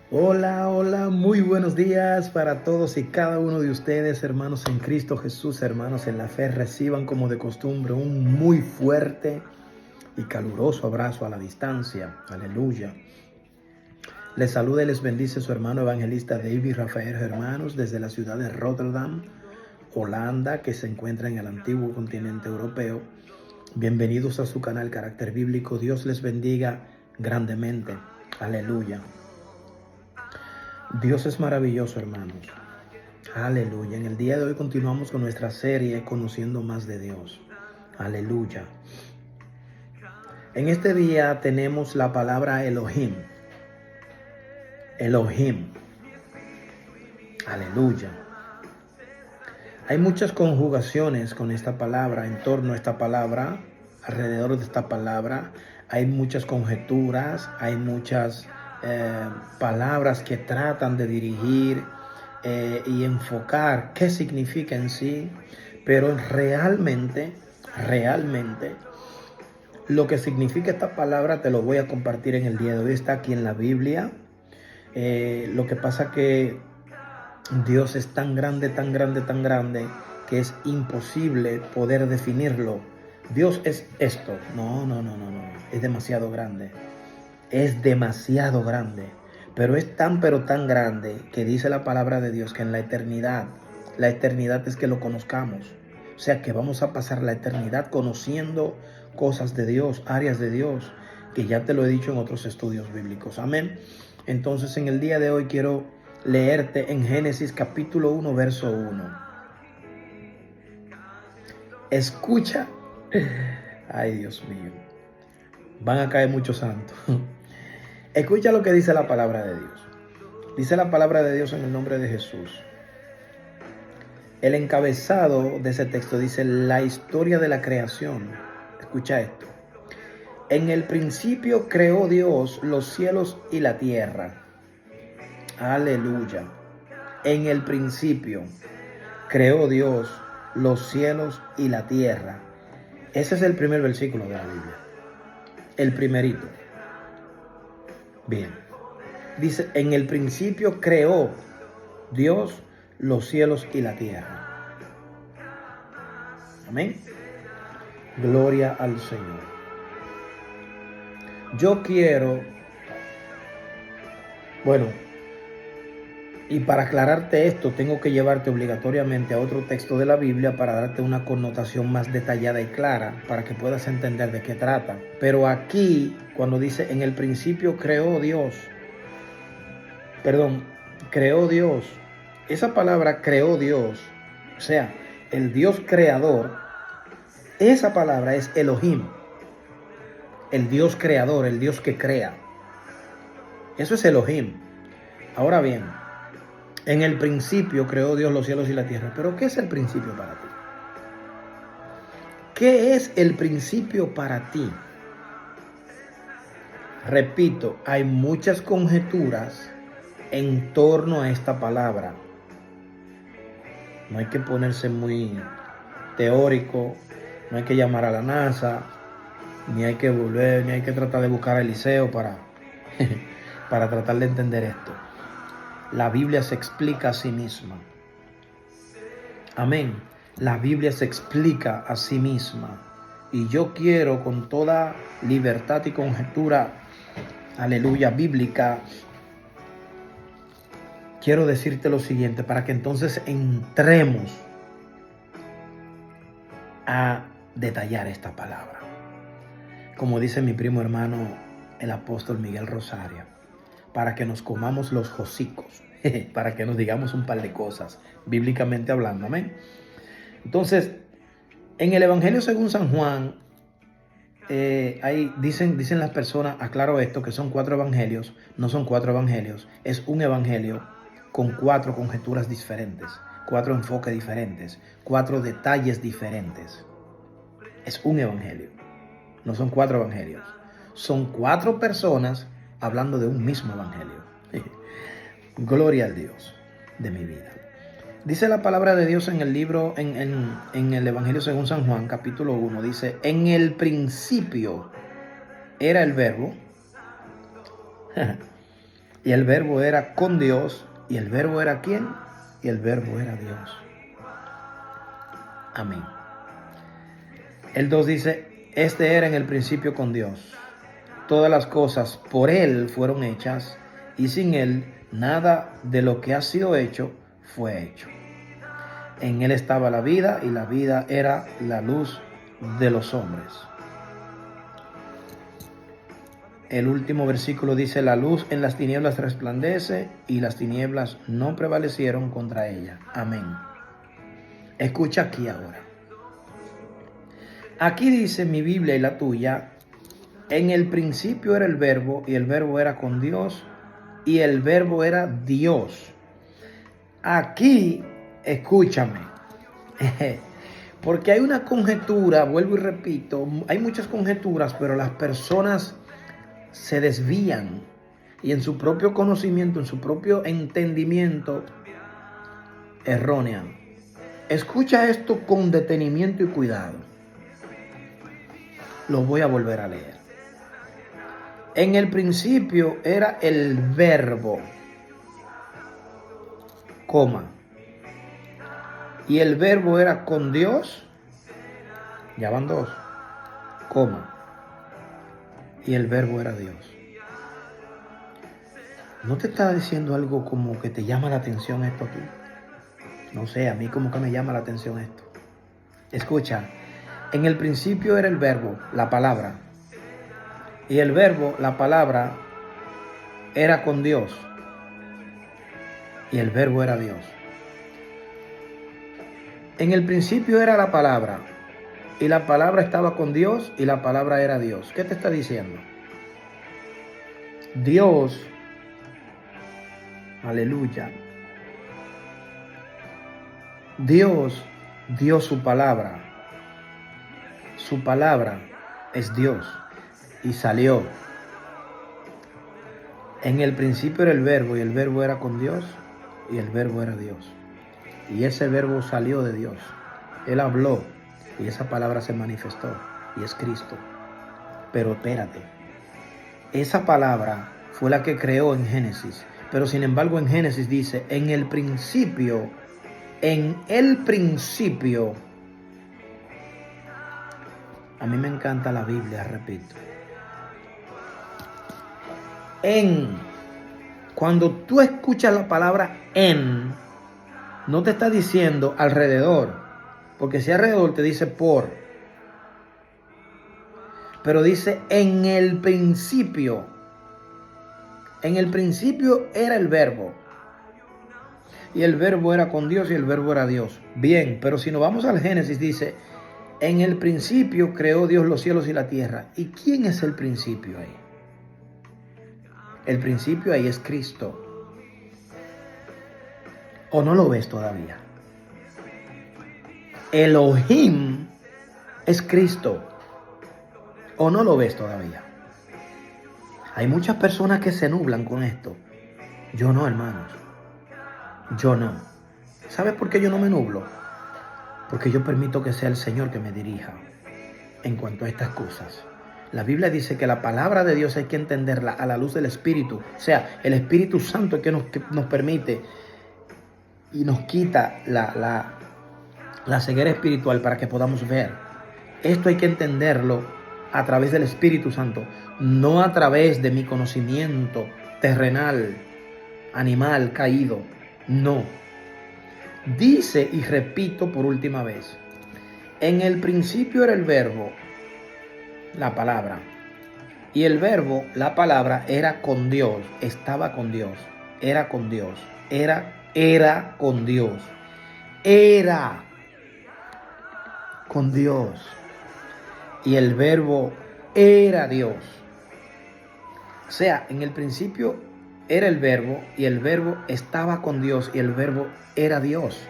Hola, hola, muy buenos días para todos y cada uno de ustedes, hermanos en Cristo Jesús, hermanos en la fe. Reciban como de costumbre un muy fuerte y caluroso abrazo a la distancia. Aleluya. Les saluda y les bendice su hermano evangelista David Rafael Hermanos desde la ciudad de Rotterdam, Holanda, que se encuentra en el antiguo continente europeo. Bienvenidos a su canal Carácter Bíblico. Dios les bendiga grandemente. Aleluya. Dios es maravilloso, hermanos. Aleluya. En el día de hoy continuamos con nuestra serie Conociendo más de Dios. Aleluya. En este día tenemos la palabra Elohim. Elohim. Aleluya. Hay muchas conjugaciones con esta palabra, en torno a esta palabra, alrededor de esta palabra. Hay muchas conjeturas, hay muchas palabras que tratan de dirigir y enfocar qué significa en sí, pero realmente, lo que significa esta palabra te lo voy a compartir en el día de hoy. Está aquí en la Biblia. Lo que pasa que Dios es tan grande, tan grande, tan grande, que es imposible poder definirlo. Dios es esto. No, no, no, no, no. Es demasiado grande. Es demasiado grande. Pero es tan, pero tan grande que dice la palabra de Dios que en la eternidad es que lo conozcamos. O sea que vamos a pasar la eternidad conociendo cosas de Dios, áreas de Dios, que ya te lo he dicho en otros estudios bíblicos. Amén. Entonces en el día de hoy quiero leerte en Génesis capítulo 1, verso 1. Escucha. Ay, Dios mío. Van a caer muchos santos. Escucha lo que dice la palabra de Dios. Dice la palabra de Dios en el nombre de Jesús. El encabezado de ese texto dice la historia de la creación. Escucha esto. En el principio creó Dios los cielos y la tierra. Aleluya. En el principio creó Dios los cielos y la tierra. Ese es el primer versículo de la Biblia. El primerito. Bien. Dice, en el principio creó Dios los cielos y la tierra. Amén. Gloria al Señor. Yo quiero, bueno, y para aclararte esto, tengo que llevarte obligatoriamente a otro texto de la Biblia para darte una connotación más detallada y clara, para que puedas entender de qué trata. Pero aquí, cuando dice, en el principio creó Dios, esa palabra creó Dios, o sea, el Dios creador, esa palabra es Elohim, el Dios creador, el Dios que crea. Eso es Elohim. Ahora bien, en el principio creó Dios los cielos y la tierra. Pero ¿qué es el principio para ti? ¿Qué es el principio para ti? Repito, hay muchas conjeturas en torno a esta palabra. No hay que ponerse muy teórico, no hay que llamar a la NASA, ni hay que volver, ni hay que tratar de buscar a Eliseo para, para tratar de entender esto. La Biblia se explica a sí misma. Amén. La Biblia se explica a sí misma. Y yo quiero con toda libertad y conjetura, aleluya, bíblica, quiero decirte lo siguiente para que entonces entremos a detallar esta palabra. Como dice mi primo hermano, el apóstol Miguel Rosario, para que nos comamos los hocicos, para que nos digamos un par de cosas, bíblicamente hablando, amén. Entonces, en el Evangelio según San Juan, dicen las personas, aclaro esto, que son 4 evangelios, no son 4 evangelios, es un evangelio con 4 conjeturas diferentes, 4 enfoques diferentes, 4 detalles diferentes. Es un evangelio, no son 4 evangelios, son 4 personas hablando de un mismo evangelio. Gloria al Dios de mi vida. Dice la palabra de Dios en el libro, en el Evangelio según San Juan, capítulo 1, dice, en el principio era el verbo, Y el verbo era con Dios. ¿Y el verbo era quién? Y el verbo era Dios. Amén. El 2 dice, este era en el principio con Dios. Todas las cosas por Él fueron hechas, y sin Él nada de lo que ha sido hecho fue hecho. En Él estaba la vida, y la vida era la luz de los hombres. El último versículo dice, la luz en las tinieblas resplandece, y las tinieblas no prevalecieron contra ella. Amén. Escucha aquí ahora. Aquí dice mi Biblia y la tuya, en el principio era el verbo, y el verbo era con Dios, y el verbo era Dios. Aquí, escúchame, porque hay una conjetura, vuelvo y repito, hay muchas conjeturas, pero las personas se desvían y en su propio conocimiento, en su propio entendimiento, errónean. Escucha esto con detenimiento y cuidado. Lo voy a volver a leer. En el principio era el verbo, coma, y el verbo era con Dios, ya van dos, coma, y el verbo era Dios. ¿No te está diciendo algo como que te llama la atención esto a ti? No sé, a mí como que me llama la atención esto. Escucha, en el principio era el verbo, la palabra, y el verbo, la palabra, era con Dios, y el verbo era Dios. En el principio era la palabra, y la palabra estaba con Dios, y la palabra era Dios. ¿Qué te está diciendo? Dios, aleluya, Dios dio su palabra. Su palabra es Dios, y salió. En el principio era el verbo, y el verbo era con Dios, y el verbo era Dios. Y ese verbo salió de Dios. Él habló, y esa palabra se manifestó, y es Cristo. Pero espérate, esa palabra fue la que creó en Génesis. Pero sin embargo en Génesis dice, en el principio, a mí me encanta la Biblia, repito. Cuando tú escuchas la palabra en, no te está diciendo alrededor, porque si alrededor te dice por, pero dice en el principio. En el principio era el verbo, y el verbo era con Dios, y el verbo era Dios. Bien, pero si nos vamos al Génesis, dice, en el principio creó Dios los cielos y la tierra. ¿Y quién es el principio ahí? El principio ahí es Cristo. ¿O no lo ves todavía? Elohim es Cristo. ¿O no lo ves todavía? Hay muchas personas que se nublan con esto. Yo no, hermanos. Yo no. ¿Sabes por qué yo no me nublo? Porque yo permito que sea el Señor que me dirija en cuanto a estas cosas. La Biblia dice que la palabra de Dios hay que entenderla a la luz del Espíritu. O sea, el Espíritu Santo que nos permite y nos quita la ceguera espiritual para que podamos ver. Esto hay que entenderlo a través del Espíritu Santo, no a través de mi conocimiento terrenal, animal, caído. No. Dice, y repito por última vez, en el principio era el verbo, la palabra, y el verbo, la palabra, era con Dios, estaba con Dios, era con Dios, era con Dios, era con Dios, y el verbo era Dios. O sea, en el principio era el verbo, y el verbo estaba con Dios, y el verbo era Dios.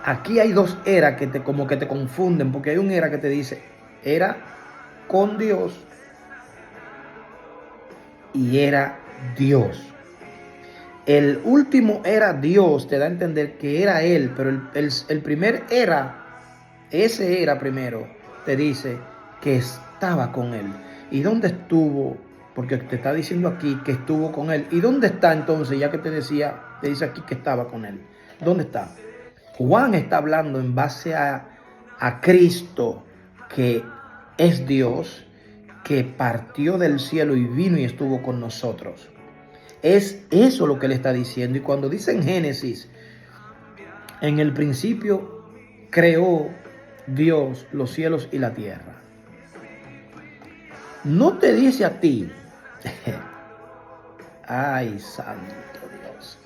Aquí hay dos eras que como que te confunden, porque hay un era que te dice era con Dios y era Dios. El último era Dios, te da a entender que era Él, pero el primer era, ese era primero, te dice que estaba con Él. ¿Y dónde estuvo porque te está diciendo aquí que estuvo con él. ¿Y dónde está entonces? Ya que te dice aquí que estaba con él. ¿Dónde está? Juan está hablando en base a Cristo, que es Dios, que partió del cielo y vino y estuvo con nosotros. Es eso lo que él está diciendo. Y cuando dice en Génesis, en el principio creó Dios los cielos y la tierra. No te dice a ti, ay, santo Dios,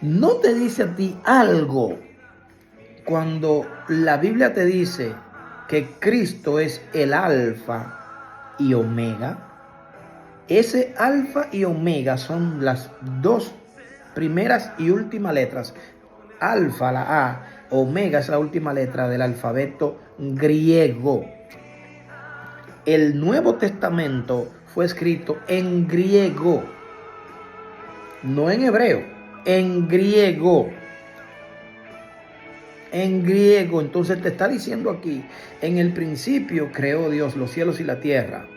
no te dice a ti algo cuando la Biblia te dice que Cristo es el alfa y omega. Ese alfa y omega son las dos primeras y últimas letras. Alfa, la A, omega es la última letra del alfabeto griego. El Nuevo Testamento fue escrito en griego, no en hebreo, en griego. En griego. Entonces te está diciendo aquí, en el principio creó Dios los cielos y la tierra.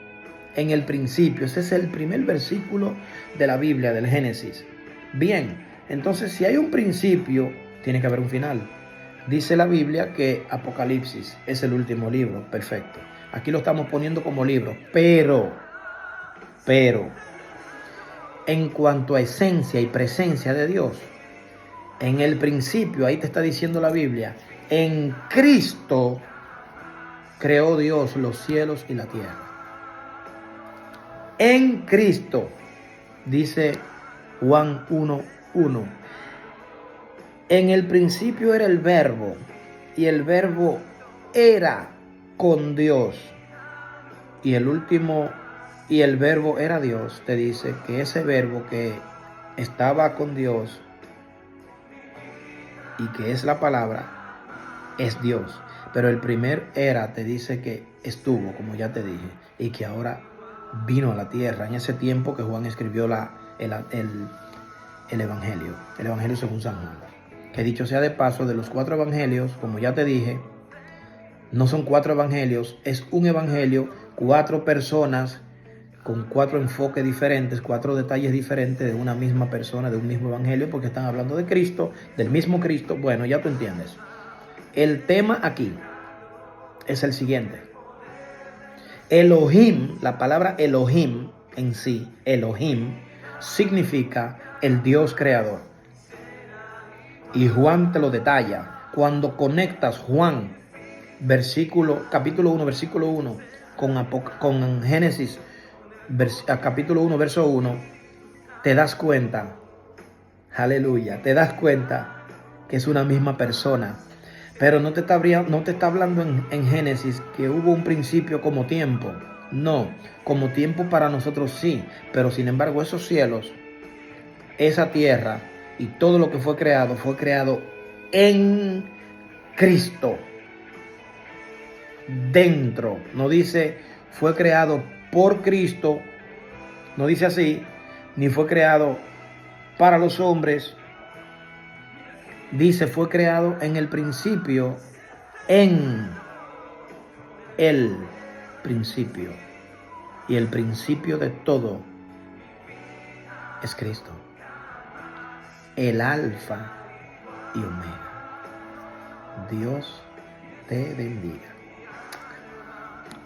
En el principio, ese es el primer versículo de la Biblia, del Génesis. Bien, entonces si hay un principio, tiene que haber un final. Dice la Biblia que Apocalipsis es el último libro. Perfecto. Aquí lo estamos poniendo como libro. Pero, en cuanto a esencia y presencia de Dios, en el principio, ahí te está diciendo la Biblia, en Cristo creó Dios los cielos y la tierra. En Cristo, dice Juan 1:1. En el principio era el verbo, y el verbo era con Dios. Y el verbo era Dios. Te dice que ese verbo que estaba con Dios y que es la palabra, es Dios. Pero el primer era, te dice que estuvo, como ya te dije, y que ahora vino a la tierra en ese tiempo que Juan escribió el Evangelio, el Evangelio según San Juan. Que dicho sea de paso, de los 4 evangelios, como ya te dije, no son 4 evangelios, es un evangelio, 4 personas con 4 enfoques diferentes, 4 detalles diferentes de una misma persona, de un mismo evangelio, porque están hablando de Cristo, del mismo Cristo. Bueno, ya tú entiendes. El tema aquí es el siguiente. Elohim, la palabra Elohim en sí, Elohim, significa el Dios creador. Y Juan te lo detalla. Cuando conectas Juan, capítulo 1, versículo 1, con Génesis, capítulo 1, verso 1, te das cuenta, aleluya, te das cuenta que es una misma persona. Pero no te está hablando en Génesis que hubo un principio como tiempo. No, como tiempo para nosotros sí, pero sin embargo esos cielos, esa tierra y todo lo que fue creado en Cristo. Dentro, no dice fue creado por Cristo, no dice así, ni fue creado para los hombres. Dice, fue creado en el principio, en el principio. Y el principio de todo es Cristo. El alfa y omega. Dios te bendiga.